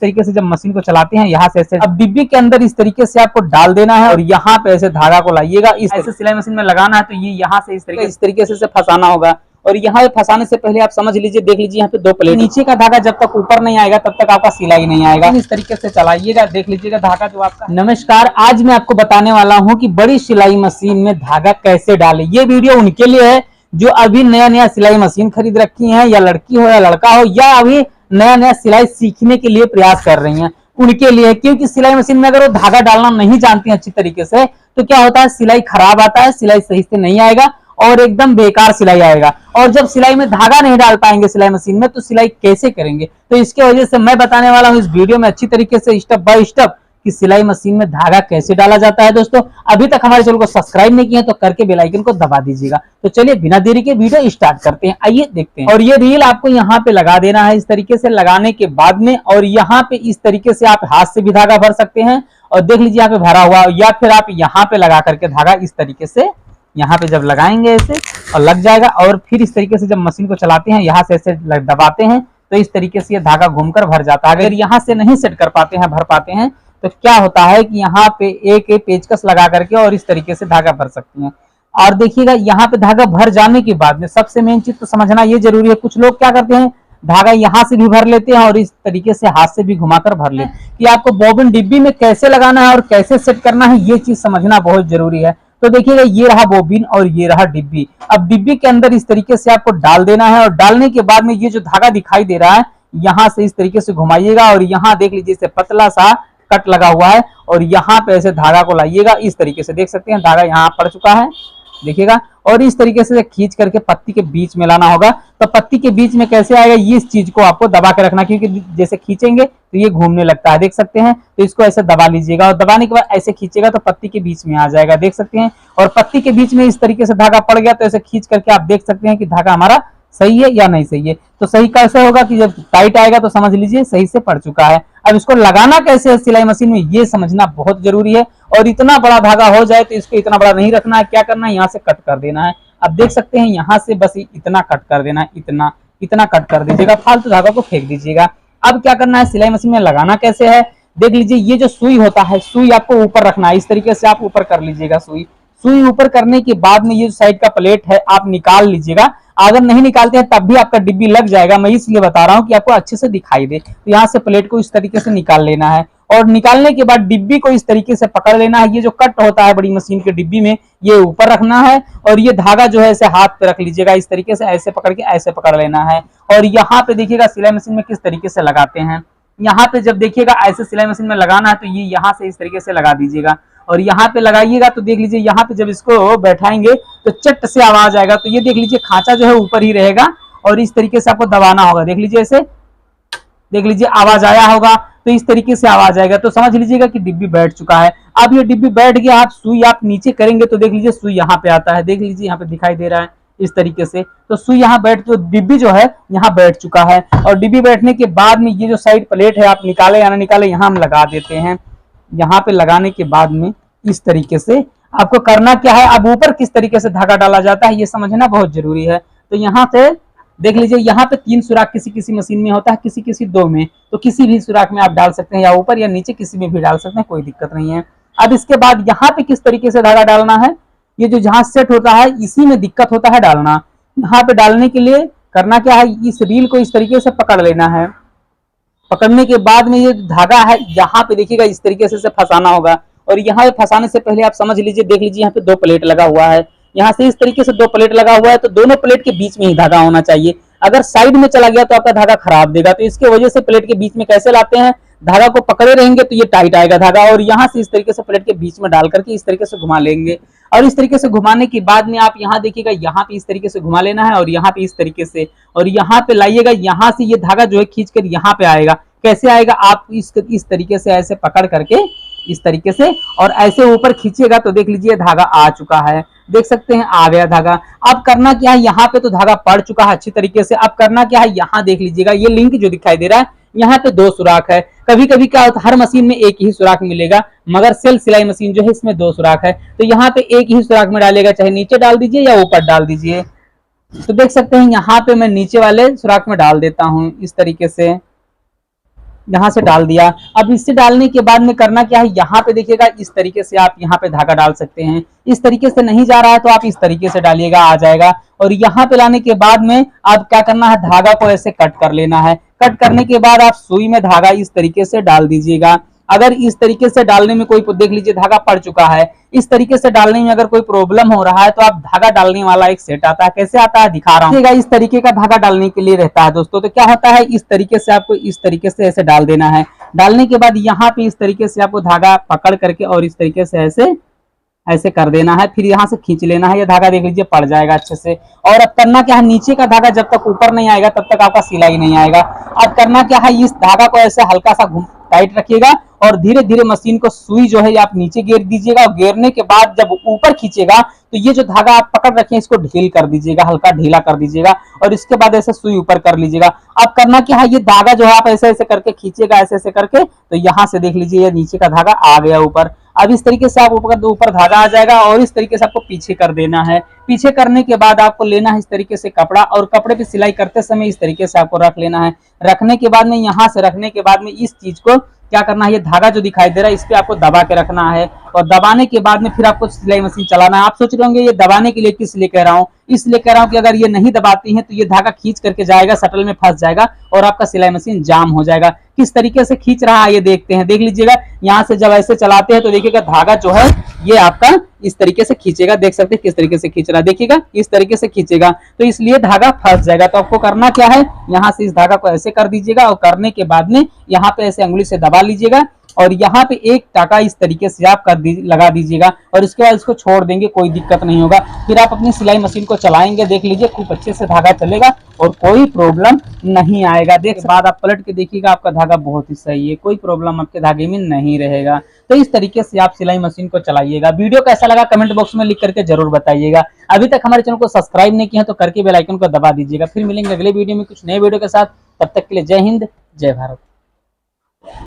तरीके से जब मशीन को चलाते हैं यहाँ से ऐसे अब डिब्बी के अंदर इस तरीके से आपको डाल देना है और यहाँ पे ऐसे धागा को लाइएगा, इस ऐसे सिलाई मशीन में लगाना है। तो ये यहाँ से इस तरीके से फंसाना होगा और यहाँ पे फंसाने से पहले आप समझ लीजिए, देख लीजिए यहाँ पे 2 प्लेट, नीचे का धागा जब तक ऊपर नहीं आएगा तब तक आपका सिलाई नहीं आएगा। इस तरीके से चलाइएगा, देख लीजिएगा धागा जो आपका। नमस्कार, आज मैं आपको बताने वाला हूँ कि बड़ी सिलाई मशीन में धागा कैसे डाले। ये वीडियो उनके लिए है जो अभी नया सिलाई मशीन खरीद रखी है, या लड़की हो या लड़का हो, या अभी नया सिलाई सीखने के लिए प्रयास कर रही हैं, उनके लिए। क्योंकि सिलाई मशीन में अगर वो धागा डालना नहीं जानती हैं अच्छी तरीके से तो क्या होता है, सिलाई खराब आता है, सिलाई सही से नहीं आएगा और एकदम बेकार सिलाई आएगा। और जब सिलाई में धागा नहीं डाल पाएंगे सिलाई मशीन में तो सिलाई कैसे करेंगे। तो इसके वजह से मैं बताने वाला हूं इस वीडियो में अच्छी तरीके से स्टेप बाय स्टेप कि सिलाई मशीन में धागा कैसे डाला जाता है। दोस्तों, अभी तक हमारे चैनल को सब्सक्राइब नहीं किया तो करके बेल आइकन को दबा दीजिएगा। तो चलिए बिना देरी के वीडियो स्टार्ट करते हैं, आइए देखते हैं। और ये रील आपको यहाँ पे लगा देना है इस तरीके से, लगाने के बाद में और यहाँ पे इस तरीके से आप हाथ से भी धागा भर सकते हैं और देख लीजिए यहाँ पे भरा हुआ, या फिर आप यहाँ पे लगा करके धागा इस तरीके से यहाँ पे जब लगाएंगे ऐसे और लग जाएगा। और फिर इस तरीके से जब मशीन को चलाते हैं यहाँ से ऐसे दबाते हैं तो इस तरीके से ये धागा घूमकर भर जाता है। अगर यहाँ से नहीं सेट कर पाते हैं, भर पाते हैं, तो क्या होता है कि यहाँ पे एक पेचकस लगा करके और इस तरीके से धागा भर सकते हैं। और देखिएगा यहाँ पे धागा भर जाने के बाद में सबसे मेन चीज तो समझना ये जरूरी है, कुछ लोग क्या करते हैं धागा यहाँ से भी भर लेते हैं और इस तरीके से हाथ से भी घुमाकर भर लेते हैं। कि आपको बॉबिन डिब्बी में कैसे लगाना है और कैसे सेट करना है ये चीज समझना बहुत जरूरी है। तो देखिएगा ये रहा बॉबिन और ये रहा डिब्बी। अब डिब्बी के अंदर इस तरीके से आपको डाल देना है और डालने के बाद में ये जो धागा दिखाई दे रहा है यहाँ से इस तरीके से घुमाइएगा और यहाँ देख लीजिए इसे पतला सा कट लगा हुआ है और यहाँ पे ऐसे धागा को लाइएगा इस तरीके से, देख सकते हैं धागा यहाँ पड़ चुका है, देखिएगा। और इस तरीके से खींच करके पत्ती के बीच में लाना होगा। तो पत्ती के बीच में कैसे आएगा, ये इस चीज को आपको दबा के रखना, क्योंकि जैसे खींचेंगे तो ये घूमने लगता है, देख सकते हैं। तो इसको ऐसे दबा लीजिएगा और दबाने के बाद ऐसे खींचेगा तो पत्ती के बीच में आ जाएगा, देख सकते हैं। और पत्ती के बीच में इस तरीके से धागा पड़ गया तो ऐसे खींच करके आप देख सकते हैं कि धागा हमारा सही है या नहीं सही है। तो सही कैसे होगा कि जब टाइट आएगा तो समझ लीजिए सही से पड़ चुका है। अब इसको लगाना कैसे है सिलाई मशीन में ये समझना बहुत जरूरी है। और इतना बड़ा धागा हो जाए तो इसको इतना बड़ा नहीं रखना है, क्या करना है यहाँ से कट कर देना है। अब देख सकते हैं यहाँ से बस इतना कट कर देना है, इतना कट कर दीजिएगा, फालतू धागा को फेंक दीजिएगा। अब क्या करना है सिलाई मशीन में लगाना कैसे है, देख लीजिए। ये जो सुई होता है, सुई आपको ऊपर रखना है, इस तरीके से आप ऊपर कर लीजिएगा। सुई ऊपर करने के बाद में ये जो साइड का प्लेट है आप निकाल लीजिएगा। अगर नहीं निकालते हैं तब भी आपका डिब्बी लग जाएगा, मैं इसलिए बता रहा हूँ कि आपको अच्छे से दिखाई दे। तो यहाँ से प्लेट को इस तरीके से निकाल लेना है और निकालने के बाद डिब्बी को इस तरीके से पकड़ लेना है। ये जो कट होता है बड़ी मशीन के डिब्बी में ये ऊपर रखना है और ये धागा जो है ऐसे हाथ पे रख लीजिएगा, इस तरीके से ऐसे पकड़ के ऐसे पकड़ लेना है। और यहाँ पे देखिएगा सिलाई मशीन में किस तरीके से लगाते हैं। यहाँ पे जब देखिएगा ऐसे सिलाई मशीन में लगाना है तो ये यहाँ से इस तरीके से लगा दीजिएगा और यहाँ पे लगाइएगा तो देख लीजिए यहाँ पे जब इसको बैठाएंगे तो चट से आवाज आएगा। तो ये देख लीजिए खांचा जो है ऊपर ही रहेगा और इस तरीके से आपको दबाना होगा, देख लीजिए ऐसे, देख लीजिए आवाज आया होगा। तो इस तरीके से आवाज आएगा तो समझ लीजिएगा कि डिब्बी बैठ चुका है। अब ये डिब्बी बैठ गया, आप सुई आप नीचे करेंगे तो देख लीजिए सुई यहाँ पे आता है, देख लीजिए यहाँ पे दिखाई दे रहा है इस तरीके से। तो सुई यहाँ बैठ, तो डिब्बी जो है यहाँ बैठ चुका है। और डिब्बी बैठने के बाद में ये जो साइड प्लेट है आप निकाले या ना निकाले यहाँ हम लगा देते हैं। यहाँ पे लगाने के बाद में इस तरीके से आपको करना क्या है, अब ऊपर किस तरीके से धागा डाला जाता है ये समझना बहुत जरूरी है। तो यहाँ से देख लीजिए यहाँ पे 3 सुराख किसी मशीन में होता है, किसी 2 में। तो किसी भी सुराख में आप डाल सकते हैं, या ऊपर या नीचे किसी में भी डाल सकते हैं, कोई दिक्कत नहीं है। अब इसके बाद यहाँ पे किस तरीके से धागा डालना है, ये जो जहां सेट होता है इसी में दिक्कत होता है डालना। यहाँ पे डालने के लिए करना क्या है, इस रील को इस तरीके से पकड़ लेना है। पकड़ने के बाद में ये धागा है यहाँ पे देखिएगा इस तरीके से फंसाना होगा। और यहाँ पे फंसाने से पहले आप समझ लीजिए, देख लीजिए यहाँ पे 2 प्लेट लगा हुआ है, यहाँ से इस तरीके से 2 प्लेट लगा हुआ है तो दोनों प्लेट के बीच में ही धागा होना चाहिए। अगर साइड में चला गया तो आपका धागा खराब देगा। तो इसके वजह से प्लेट के बीच में कैसे लाते हैं, धागा को पकड़े रहेंगे तो ये टाइट आएगा धागा और यहाँ से इस तरीके से प्लेट के बीच में डाल करके इस तरीके से घुमा लेंगे। और इस तरीके से घुमाने के बाद में आप यहाँ देखिएगा यहाँ पे इस तरीके से घुमा लेना है और यहाँ पे इस तरीके से, और यहाँ पे लाइएगा, यहाँ से ये धागा जो है खींच कर यहाँ पे आएगा। कैसे आएगा, आप इस तरीके से ऐसे पकड़ करके इस तरीके से और ऐसे ऊपर खींचिएगा तो देख लीजिए धागा आ चुका है, देख सकते हैं आ गया धागा। अब करना क्या है, यहाँ पे तो धागा पड़ चुका है अच्छी तरीके से। अब करना क्या है, यहाँ देख लीजिएगा ये लिंक जो दिखाई दे रहा है यहाँ पे 2 सुराख है। कभी कभी क्या होता है हर मशीन में एक ही सुराख मिलेगा, मगर सेल्फ सिलाई मशीन जो है इसमें 2 सुराख है। तो यहाँ पे एक ही सुराख में डालेगा, चाहे नीचे डाल दीजिए या ऊपर डाल दीजिए। तो देख सकते हैं यहाँ पे मैं नीचे वाले सुराख में डाल देता हूँ इस तरीके से, यहाँ से डाल दिया। अब इससे डालने के बाद में करना क्या है, यहाँ पे देखिएगा इस तरीके से आप यहाँ पे धागा डाल सकते हैं। इस तरीके से नहीं जा रहा है तो आप इस तरीके से डालिएगा, आ जाएगा। और यहाँ पे लाने के बाद में आप क्या करना है, धागा को ऐसे कट कर लेना है। कट करने के बाद आप सुई में धागा इस तरीके से डाल दीजिएगा। अगर इस तरीके से डालने में कोई, देख लीजिए धागा पड़ चुका है, इस तरीके से डालने में अगर कोई प्रॉब्लम हो रहा है तो आप धागा डालने वाला एक सेट आता है, कैसे आता है दिखा रहा हूँ। इस तरीके का धागा डालने के लिए रहता है दोस्तों। तो क्या होता है, इस तरीके से आपको इस तरीके से ऐसे डाल देना है। डालने के बाद यहाँ पे इस तरीके से आपको धागा पकड़ करके और इस तरीके से ऐसे ऐसे कर देना है। फिर यहाँ से खींच लेना है, ये धागा देख लीजिए पड़ जाएगा अच्छे से। और अब करना क्या है, नीचे का धागा जब तक ऊपर नहीं आएगा तब तक आपका सिलाई नहीं आएगा। अब करना क्या है, इस धागा को ऐसे हल्का सा टाइट रखिएगा और धीरे धीरे मशीन को सुई जो है आप नीचे गिर दीजिएगा। और गिरने के बाद जब ऊपर खींचेगा तो ये जो धागा आप पकड़ रखे हैं इसको ढील कर दीजिएगा, हल्का ढीला कर दीजिएगा और इसके बाद ऐसे सुई ऊपर कर लीजिएगा। अब करना क्या है, ये धागा जो है आप ऐसे ऐसे करके खींचेगा, ऐसे ऐसे करके, तो यहाँ से देख लीजिए ये नीचे का धागा आ गया ऊपर। अब इस तरीके से आप ऊपर धागा आ जाएगा और इस तरीके से आपको पीछे कर देना है। पीछे करने के बाद आपको लेना है इस तरीके से कपड़ा और कपड़े पे सिलाई करते समय इस तरीके से आपको रख लेना है। रखने के बाद में यहाँ से रखने के बाद में इस चीज को क्या करना है, ये धागा जो दिखाई दे रहा है इस पे आपको दबा के रखना है। और दबाने के बाद में फिर आपको सिलाई मशीन चलाना है। आप सोच रहे होंगे ये दबाने के लिए किस लिए कह रहा हूँ, इसलिए कह रहा हूँ कि अगर ये नहीं दबाती है तो ये धागा खींच करके जाएगा, शटल में फंस जाएगा और आपका सिलाई मशीन जाम हो जाएगा। किस तरीके से खींच रहा है ये देखते हैं, देख लीजिएगा। यहाँ से जब ऐसे चलाते हैं तो देखिएगा धागा जो है ये आपका इस तरीके से खींचेगा, देख सकते हैं किस तरीके से खींच रहा है, देखिएगा इस तरीके से खींचेगा तो इसलिए धागा फंस जाएगा। तो आपको करना क्या है, यहाँ से इस धागा को ऐसे कर दीजिएगा और करने के बाद में यहाँ पे ऐसे अंगुली से दबा लीजिएगा और यहाँ पे एक टाका इस तरीके से आप लगा दीजिएगा और इसके बाद इसको छोड़ देंगे, कोई दिक्कत नहीं होगा। फिर आप अपनी सिलाई मशीन को चलाएंगे, देख लीजिए खूब अच्छे से धागा चलेगा और कोई प्रॉब्लम नहीं आएगा। देख बाद आप पलट के देखिएगा आपका धागा बहुत ही सही है, कोई प्रॉब्लम आपके धागे में नहीं रहेगा। तो इस तरीके से आप सिलाई मशीन को चलाइएगा। वीडियो कैसा लगा कमेंट बॉक्स में लिख करके जरूर बताइएगा। अभी तक हमारे चैनल को सब्सक्राइब नहीं किया तो करके बेल आइकन को दबा दीजिएगा। फिर मिलेंगे अगले वीडियो में कुछ नए वीडियो के साथ, तब तक के लिए जय हिंद जय भारत।